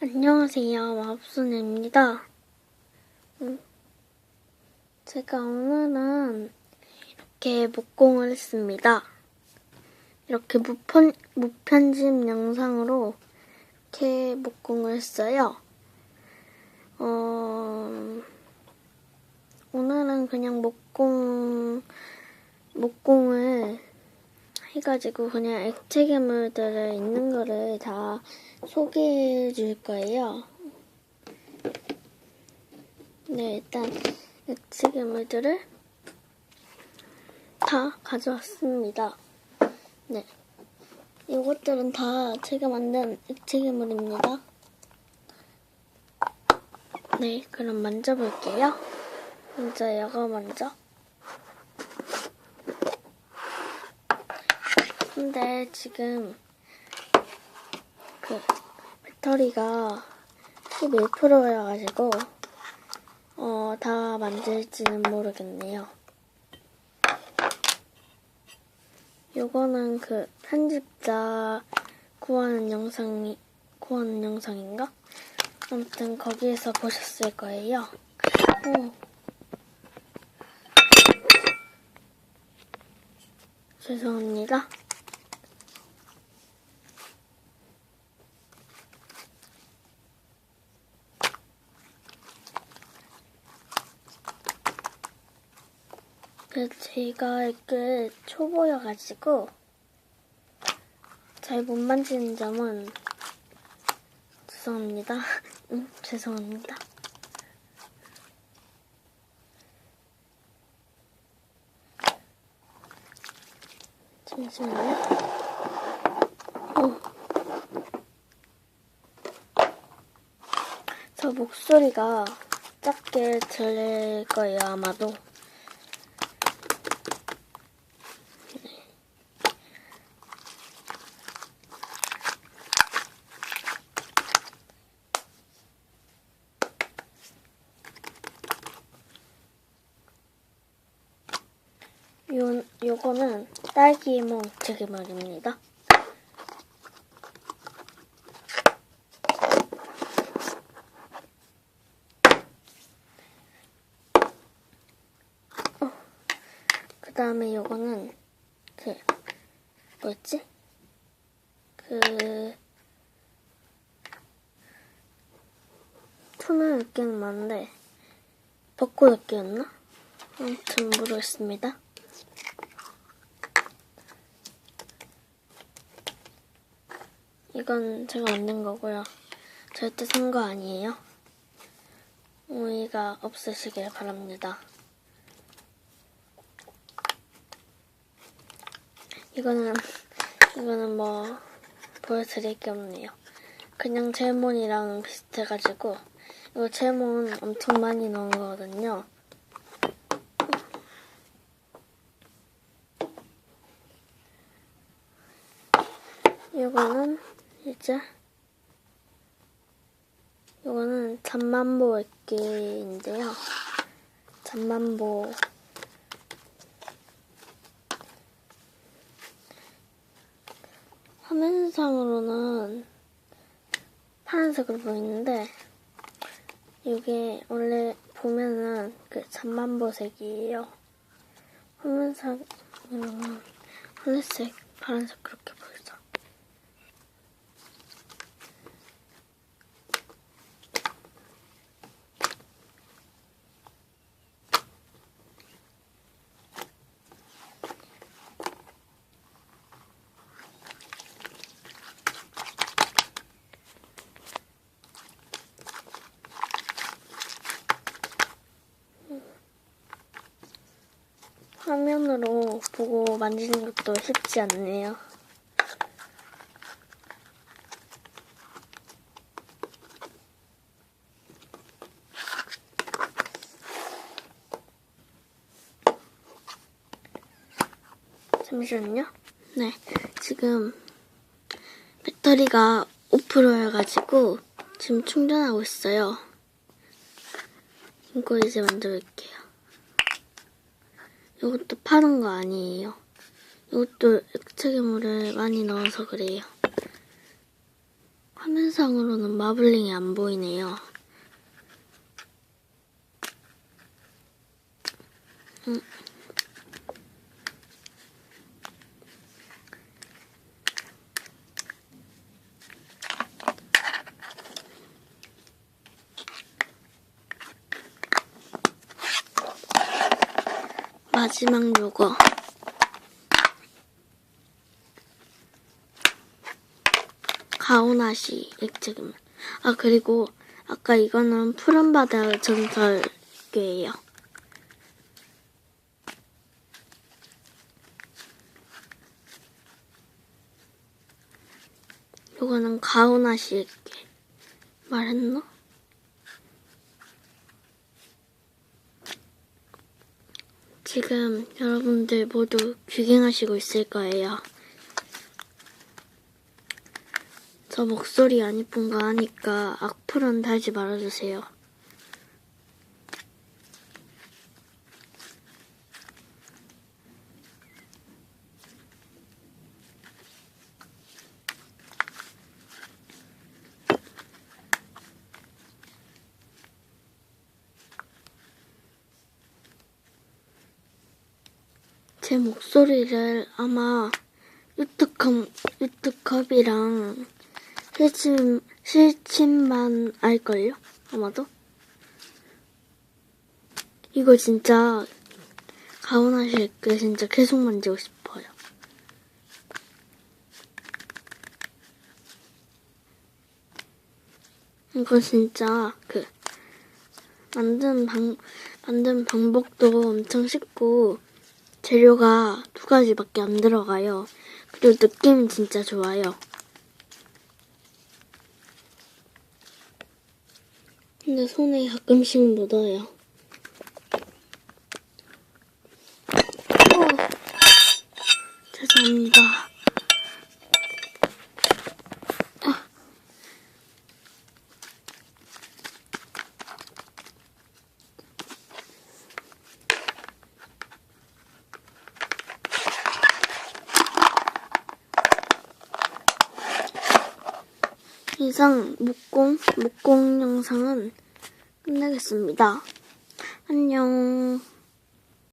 안녕하세요, 마법소녀입니다. 제가 오늘은 이렇게 목공을 했습니다. 이렇게 무편집 영상으로 이렇게 목공을 했어요. 오늘은 그냥 목공을 해가지고 그냥 액체 괴물들을 있는 거를 다 소개해 줄 거예요. 네, 일단 액체 괴물들을 다 가져왔습니다. 네, 이것들은 다 제가 만든 액체 괴물입니다. 네, 그럼 만져볼게요. 먼저 이거 먼저. 근데 지금 배터리가 11%여가지고 다 만질지는 모르겠네요. 요거는 편집자 구하는 영상인가? 아무튼 거기에서 보셨을 거예요. 죄송합니다. 제가 이게 초보여가지고 잘 못 만지는 점은 죄송합니다. 죄송합니다. 잠시만요. 저 목소리가 작게 들릴 거예요, 아마도. 요거는 딸기芋 액체 괴물입니다. 그 다음에 요거는 뭐였지? 투명 몇 개는 많은데 벚꽃 몇 개였나? 아무튼 모르겠습니다. 이건 제가 만든 거고요. 절대 산 거 아니에요. 오해가 없으시길 바랍니다. 이거는 뭐 보여드릴 게 없네요. 그냥 젤몬이랑 비슷해가지고 이거 젤몬 엄청 많이 넣은 거거든요. 이거는 잠만보 액기인데요. 잠만보 화면상으로는 파란색으로 보이는데 이게 원래 보면은 잠만보색이에요. 화면상으로는 하늘색, 파란색 그렇게 보이죠. 화면으로 보고 만지는 것도 쉽지 않네요. 잠시만요. 네, 지금 배터리가 5%여가지고 지금 충전하고 있어요. 이거 이제 만져볼게요. 이것도 파는 거 아니에요. 이것도 액체 괴물을 많이 넣어서 그래요. 화면상으로는 마블링이 안 보이네요. 마지막 요거. 가오나시 액체금. 아, 그리고 아까 이거는 푸른 바다 전설괴예요. 요거는 가오나시 액체. 말했나? 지금 여러분들 모두 귀갱하시고 있을 거예요. 저 목소리 안 이쁜 거 아니까 악플은 달지 말아주세요. 제 목소리를 아마 유튜컵이랑 실침만 알걸요? 아마도? 이거 진짜 가오나시 게 진짜 계속 만지고 싶어요. 이거 진짜 만든 방법도 엄청 쉽고 재료가 2가지밖에 안 들어가요. 그리고 느낌은 진짜 좋아요. 근데 손에 가끔씩 묻어요. 죄송합니다. 이상 목공 영상은 끝내겠습니다. 안녕.